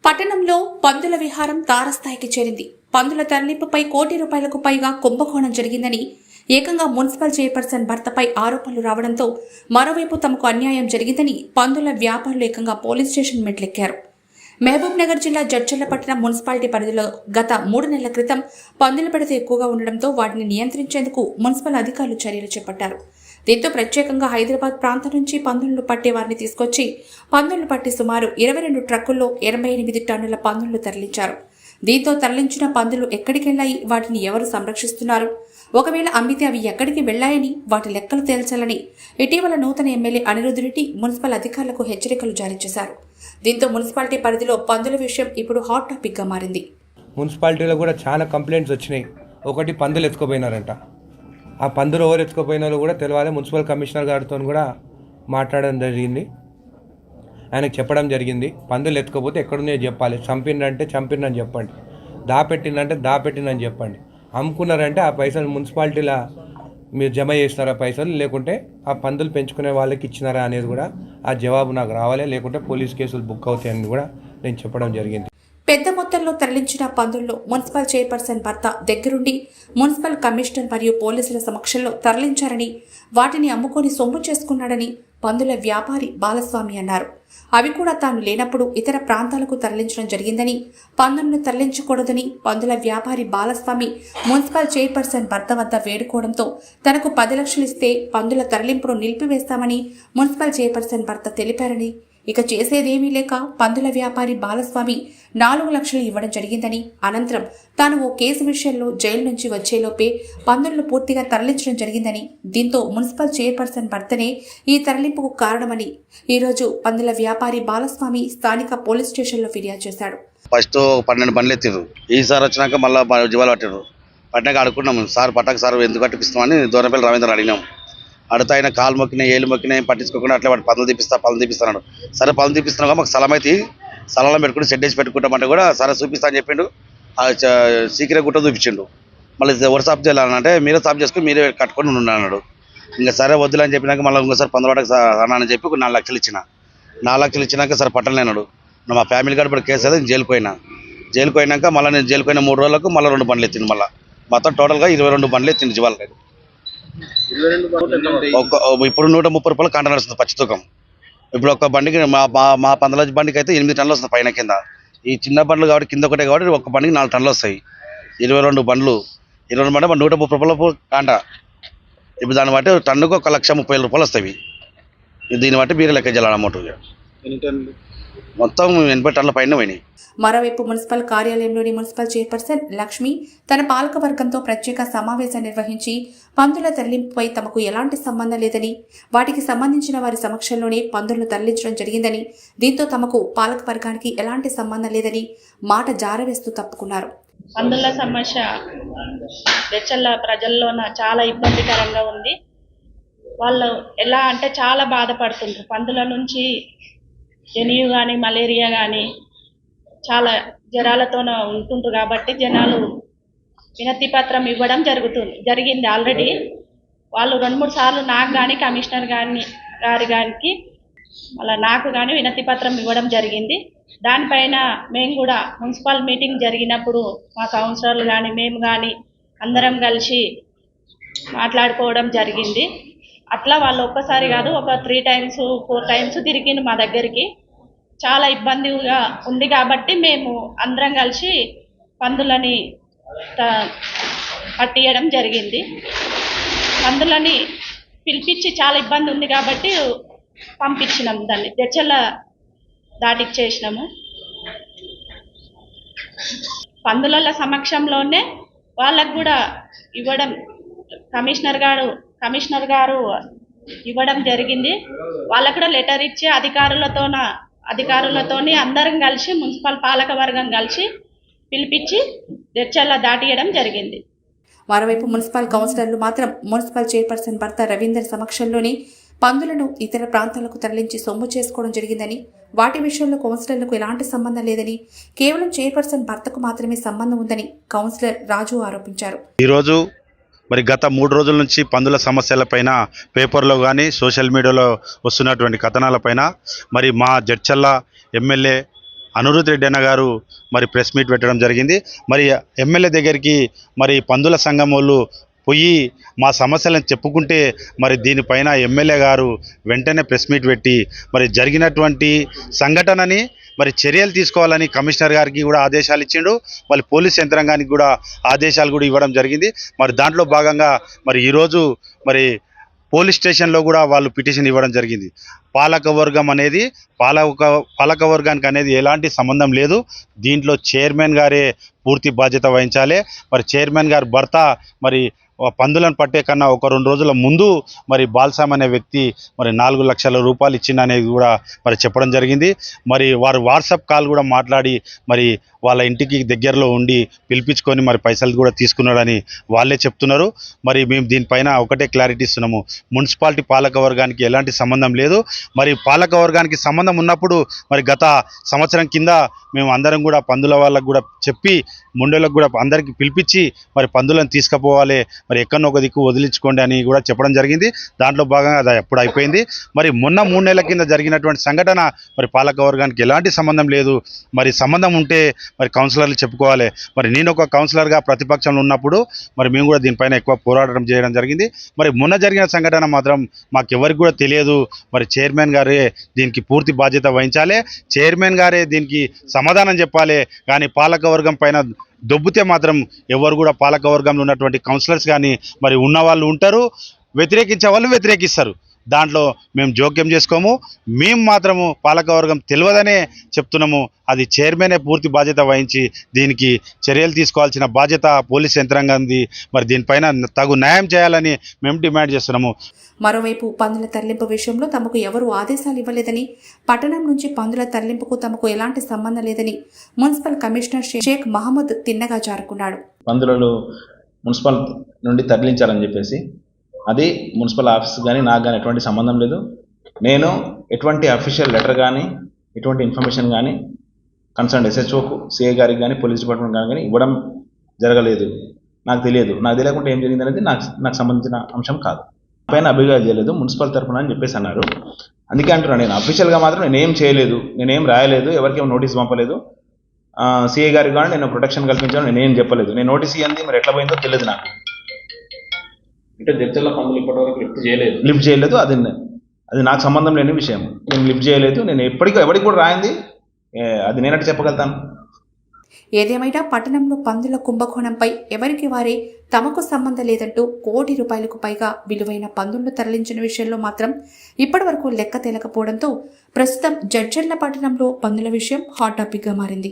పట్టణంలో పందుల విహారం తారస్థాయికి చేరింది. పందుల తరలింపుపై ₹1 కోటి పైగా కుంభకోణం జరిగిందని, ఏకంగా మున్సిపల్ చైర్పర్సన్ భర్తపై ఆరోపణలు రావడంతో మరోవైపు తమకు అన్యాయం జరిగిందని పందుల వ్యాపారులు ఏకంగా పోలీస్ స్టేషన్ మెట్లెక్కారు. మహబూబ్ నగర్ జిల్లా జడ్చర్ల పట్టణం మున్సిపాలిటీ పరిధిలో గత 3 నెలల క్రితం పందుల బెడత ఎక్కువగా ఉండడంతో వాటిని నియంత్రించేందుకు మున్సిపల్ అధికారులు చర్యలు చేపట్టారు. దీంతో ప్రత్యేకంగా హైదరాబాద్ ప్రాంతం నుంచి పందులను పట్టే వారిని తీసుకొచ్చి పందులను పట్టి సుమారు 22 ట్రక్కుల్లో 88 టన్నుల పందులను తరలించారు. దీంతో తరలించిన పందులు ఎక్కడికెళ్లాయి, వాటిని ఎవరు సంరక్షిస్తున్నారు, ఒకవేళ అమ్మితే అవి ఎక్కడికి వెళ్లాయని వాటి లెక్కలు తేల్చాలని ఇటీవల నూతన ఎమ్మెల్యే అనిరుద్ రెడ్డి మున్సిపల్ అధికారులకు హెచ్చరికలు జారీ చేశారు. దీంతో మున్సిపాలిటీ పరిధిలో పందుల విషయం ఇప్పుడు హాట్ టాపిక్ గా మారింది. మున్సిపాలిటీలో కూడా చాలా కంప్లైంట్స్ వచ్చినాయి. ఒకటి పందులు ఎత్తుకుపోయినారంట. ఆ పందులు ఎవరు ఎత్తుకుపోయినారో కూడా తెలియాలి. మున్సిపల్ కమిషనర్ గారితో కూడా మాట్లాడడం జరిగింది. ఆయనకు చెప్పడం జరిగింది, పందులు ఎత్తుకపోతే ఎక్కడున్నాయో చెప్పాలి. చంపిండంటే చంపిండని చెప్పండి, దాపెట్టిందంటే దాపెట్టిందని చెప్పండి. అమ్ముకున్నారంటే ఆ పైసలు మున్సిపాలిటీలో మీరు జమ చేస్తారా పైసలు, లేకుంటే ఆ పందులు పెంచుకునే వాళ్ళకి ఇచ్చినారా అనేది కూడా ఆ జవాబు నాకు రావాలి, లేకుంటే పోలీస్ కేసులు బుక్ అవుతాయని కూడా నేను చెప్పడం జరిగింది. పెద్ద మొత్తంలో తరలించిన పందుల్లో మున్సిపల్ చైర్పర్సన్ భర్త దగ్గరుండి మున్సిపల్ కమిషనర్ మరియు పోలీసుల సమక్షంలో తరలించారని, వాటిని అమ్ముకొని సొమ్ము చేసుకున్నాడని పందుల వ్యాపారి బాలస్వామి అన్నారు. అవి కూడా తాను లేనప్పుడు ఇతర ప్రాంతాలకు తరలించడం జరిగిందని, పందులను తరలించకూడదని పందుల వ్యాపారి బాలస్వామి మున్సిపల్ చైర్పర్సన్ భర్త వద్ద వేడుకోవడంతో తనకు 10 లక్షలు ఇస్తే పందుల తరలింపును నిలిపివేస్తామని మున్సిపల్ చైర్పర్సన్ భర్త తెలిపారని, ఇక చేసేదేమీ లేక పందుల వ్యాపారి బాలస్వామి 4 లక్షలు ఇవ్వడం జరిగిందని, అనంతరం తాను ఓ కేసు విషయంలో జైలు నుంచి వచ్చేలోపే పందులను పూర్తిగా తరలించడం జరిగిందని, దీంతో మున్సిపల్ చైర్పర్సన్ భర్తనే ఈ తరలింపుకు కారణమని ఈరోజు పందుల వ్యాపారి బాలస్వామి స్థానిక పోలీస్ స్టేషన్లో ఫిర్యాదు చేశాడు. ఫస్ట్ 12 బండ్లు ఎత్తిర్రు. ఈసారి వచ్చినాక మళ్ళీ జీవాలు పట్టారు. పట్టినాక అడుగుకున్నాము, సార్ పట్టాక సార్ ఎందుకు కట్టిపిస్తామని దూరంపల్లి రవీంద్ర అడిగినాం. అడుగుతా ఆయన కాలు మొక్కినాయి, ఏళ్ళు మొక్కినాయి, పట్టించుకోకుండా అట్లా వాడు పనులు తీపిస్తున్నాడు. సరే పనులు తీపిస్తున్నాగా మాకు స్థలం అయితే స్థలంలో పెట్టుకుని షెడ్ వేసి పెట్టుకుంటామంటే కూడా సరే చూపిస్తా అని చెప్పిండు. సీక్రెట్ గుట్ట చూపించిండు. మళ్ళీ ఎవరు సాఫ్ చేయాలంటే మీరే సాఫ్ చేసుకుని మీరే కట్టుకొని ఉన్నాడు. ఇంకా సరే వద్దులని చెప్పినాక మళ్ళీ ఇంకోసారి 15 అని చెప్పి 4 లక్షలు ఇచ్చిన. 4 లక్షలు ఇచ్చినాక సరే పట్టలేనాడు. మా ఫ్యామిలీ గారు ఇప్పుడు కేసు అయితే జైలుకు పోయినాక మళ్ళీ నేను జైలుకు పోయిన 3 రోజులకు మళ్ళీ 2 బండ్లు ఎత్తిండు. మళ్ళీ మొత్తం టోటల్గా 22 బండ్లు ఎత్తిండు జీవాలకి. ఇప్పుడు ₹130 కాంట నడుస్తుంది పచ్చి తూకం. ఇప్పుడు ఒక బండికి మా 15 బండికి అయితే 8 టన్నులు వస్తుంది పైన కింద. ఈ చిన్న బండ్లు కాబట్టి కింద ఒకటే కాబట్టి ఒక బండికి 4 టన్నులు వస్తాయి. 22 బండ్లు 22 బండి ₹130 కాంట. ఇప్పుడు దాన్ని బట్టి టన్నుకు ₹1,30,000 వస్తాయి. దీన్ని బట్టి మీరు లెక్క చేయాలి అమౌంట్. మొత్తం 80 టన్నుల పైన పోయినాయి. మరోవైపు మున్సిపల్ కార్యాలయంలోని మున్సిపల్ చైర్పర్సన్ లక్ష్మి తన పాలకవర్గంతో ప్రత్యేక సమావేశం నిర్వహించి పందుల తరలింపుపై తమకు ఎలాంటి సంబంధం లేదని, వాటికి సంబంధించిన వారి సమక్షంలోనే పందులను తరలించడం జరిగిందని, దీంతో తమకు పాలకవర్గానికి ఎలాంటి సంబంధం లేదని మాట జారవేస్తూ తప్పుకున్నారు. పందుల సమస్య జడ్చర్ల ప్రజల్లోన చాలా ఇబ్బందికరంగా ఉంది. వాళ్ళు ఎలా అంటే చాలా బాధపడుతుంటారు. పందుల నుంచి డెంగ్యూ కానీ మలేరియా కానీ చాలా జ్వరాలతో ఉంటుంటారు. కాబట్టి జనాలు వినతి పత్రం ఇవ్వడం జరిగింది ఆల్రెడీ. వాళ్ళు 2-3 సార్లు నాకు కానీ కమిషనర్ గారికి మళ్ళీ నాకు కానీ వినతి పత్రం ఇవ్వడం జరిగింది. దానిపైన మేము కూడా మున్సిపల్ మీటింగ్ జరిగినప్పుడు మా కౌన్సిలర్లు కానీ మేము కానీ అందరం కలిసి మాట్లాడుకోవడం జరిగింది. అట్లా వాళ్ళు ఒక్కసారి కాదు ఒక 3 టైమ్స్ 4 టైమ్స్ తిరిగిండు మా దగ్గరికి. చాలా ఇబ్బందిగా ఉంది కాబట్టి మేము అందరం కలిసి పందులని పట్టియడం జరిగింది. పందులని పిలిపించి చాలా ఇబ్బంది ఉంది కాబట్టి పంపించినాము. దాన్ని జడ్చర్ల దాటిచ్చేసినాము. పందుల సమక్షంలోనే వాళ్ళకు కూడా ఇవ్వడం కమిషనర్ గారు ఇవ్వడం జరిగింది. వాళ్ళకు కూడా లెటర్ ఇచ్చి అధికారులతోని అందరం కలిసి మున్సిపల్ పాలక వర్గం కలిసి పిలిపించి జడ్చర్ల దాటియడం జరిగింది. మరోవైపు మున్సిపల్ కౌన్సిలర్లు మాత్రం మున్సిపల్ చైర్పర్సన్ భర్త రవీందర్ సమక్షంలోనే పందులను ఇతర ప్రాంతాలకు తరలించి సొమ్ము చేసుకోవడం జరిగిందని, వాటి విషయంలో కౌన్సిలర్లకు ఎలాంటి సంబంధం లేదని, కేవలం చైర్పర్సన్ భర్తకు మాత్రమే సంబంధం ఉందని కౌన్సిలర్ రాజు ఆరోపించారు. ఈరోజు మరి గత 3 రోజుల నుంచి పందుల సమస్యలపైన పేపర్లో కానీ సోషల్ మీడియాలో వస్తున్నటువంటి కథనాలపైన మరి మా జడ్చర్ల ఎమ్మెల్యే అనిరుద్ రెడ్డి అన్న గారు మరి ప్రెస్ మీట్ పెట్టడం జరిగింది. మరి ఎమ్మెల్యే దగ్గరికి మరి పందుల సంఘం వాళ్ళు పోయి మా సమస్యలను చెప్పుకుంటే మరి దీనిపైన ఎమ్మెల్యే గారు వెంటనే ప్రెస్ మీట్ పెట్టి మరి జరిగినటువంటి సంఘటనని మరి చర్యలు తీసుకోవాలని కమిషనర్ గారికి కూడా ఆదేశాలు ఇచ్చిండు. మరి పోలీస్ యంత్రాంగానికి కూడా ఆదేశాలు కూడా ఇవ్వడం జరిగింది. మరి దాంట్లో భాగంగా మరి ఈరోజు మరి పోలీస్ స్టేషన్లో కూడా వాళ్ళు పిటిషన్ ఇవ్వడం జరిగింది. పాలకవర్గం అనేది పాలకవర్గానికి అనేది ఎలాంటి సంబంధం లేదు. దీంట్లో చైర్మన్ గారే పూర్తి బాధ్యత వహించాలి. మరి చైర్మన్ గారు భర్త మరి పందులను పట్టే కన్నా ఒక 2 రోజుల ముందు మరి బాల్సామ్ అనే వ్యక్తి మరి 4 లక్షల రూపాయలు ఇచ్చిందనేది కూడా మరి చెప్పడం జరిగింది. మరి వారు వాట్సాప్ కాల్ కూడా మాట్లాడి మరి వాళ్ళ ఇంటికి దగ్గరలో ఉండి పిలిపించుకొని మరి పైసలు కూడా తీసుకున్నాడని వాళ్ళే చెప్తున్నారు. మరి మేము దీనిపైన ఒకటే క్లారిటీ ఇస్తున్నాము, మున్సిపాలిటీ పాలకవర్గానికి ఎలాంటి సంబంధం లేదు. మరి పాలకవర్గానికి సంబంధం ఉన్నప్పుడు మరి గత సంవత్సరం కింద మేము అందరం కూడా పందుల వాళ్ళకు కూడా చెప్పి ముండోళ్ళకు కూడా అందరికీ పిలిపించి మరి పందులను తీసుకుపోవాలి, మరి ఎక్కడో ఒక దిక్కు వదిలించుకోండి అని కూడా చెప్పడం జరిగింది. దాంట్లో భాగంగా అది ఎప్పుడు అయిపోయింది. మరి మొన్న 3 నెలల కింద జరిగినటువంటి సంఘటన మరి పాలకవర్గానికి ఎలాంటి సంబంధం లేదు. మరి సంబంధం ఉంటే మరి కౌన్సిలర్లు చెప్పుకోవాలి. మరి నేను ఒక కౌన్సిలర్గా ప్రతిపక్షంలో ఉన్నప్పుడు మరి మేము కూడా దీనిపైన ఎక్కువ పోరాటం చేయడం జరిగింది. మరి మొన్న జరిగిన సంఘటన మాత్రం మాకెవరికి కూడా తెలియదు. మరి చైర్మన్ గారే దీనికి పూర్తి బాధ్యత వహించాలి, చైర్మన్ గారే దీనికి సమాధానం చెప్పాలి. కానీ పాలకవర్గం పైన దొబ్బితే మాత్రం ఎవరు కూడా పాలకవర్గంలో ఉన్నటువంటి కౌన్సిలర్స్ కానీ మరి ఉన్నవాళ్ళు ఉంటారు, వ్యతిరేకించే వాళ్ళు వ్యతిరేకిస్తారు. దాంట్లో మేము జోక్యం చేసుకోము. మేము మాత్రము పాలకవర్గం తెలియదనే చెప్తున్నాము. అది చైర్మనే పూర్తి బాధ్యత వహించి దీనికి చర్యలు తీసుకోవాల్సిన బాధ్యత పోలీస్ యంత్రాంగాన్ని. మరి దీనిపైన తగు న్యాయం చేయాలని మేము డిమాండ్ చేస్తున్నాము. మరోవైపు పందుల తరలింపు విషయంలో తమకు ఎవరూ ఆదేశాలు ఇవ్వలేదని, పట్టణం నుంచి పందుల తరలింపుకు తమకు ఎలాంటి సంబంధం లేదని మున్సిపల్ కమిషనర్ షేక్ మహమ్మద్ తిన్నగా జారుకున్నాడు. పందులను మున్సిపల్ నుండి తరలించాలని చెప్పేసి అది మున్సిపల్ ఆఫీస్ కానీ నాకు కానీ ఎటువంటి సంబంధం లేదు. నేను ఎటువంటి అఫీషియల్ లెటర్ కానీ ఎటువంటి ఇన్ఫర్మేషన్ కానీ కన్సర్న్ ఎస్హెచ్ఓకు, సిఐ గారికి కానీ పోలీస్ డిపార్ట్మెంట్ కానీ ఇవ్వడం జరగలేదు. నాకు తెలియదు. నాకు తెలియకుండా ఏం జరిగింది అనేది నాకు సంబంధించిన అంశం కాదు. పైన అభియోగాలు చేయలేదు మున్సిపల్ తరఫున అని చెప్పేసి అన్నారు. అందుకే అంటున్నాను, నేను అఫీషియల్గా మాత్రం నేనేం చేయలేదు, నేనేం రాయలేదు, ఎవరికేం నోటీస్ పంపలేదు. సిఐ గారికి కానీ నేను ప్రొటెక్షన్ కల్పించాను నేనేం చెప్పలేదు. నేను నోటీస్ ఇవ్వండి మరి ఎట్లా పోయిందో తెలియదు నాకు. అంటే జడ్చర్ల పందులు ఇప్పటివరకు లిఫ్ట్ చేయలేదు. అది నాకు సంబంధం లేని విషయం. నేను లిఫ్ట్ చేయలేదు. నేను ఎవరికి కూడా రాయింది అది నేనంటే చెప్పగలుగుతాను. ఏదేమైనా పట్టణంలో పందుల కుంభకోణంపై ఎవరికి వారే తమకు సంబంధం లేదంటూ ₹1 కోటి పైగా విలువైన పందులను తరలించిన విషయంలో మాత్రం ఇప్పటివరకు లెక్క తేలకపోవడంతో ప్రస్తుతం జడ్చర్ల పట్టణంలో పందుల విషయం హాట్ టాపిక్గా మారింది.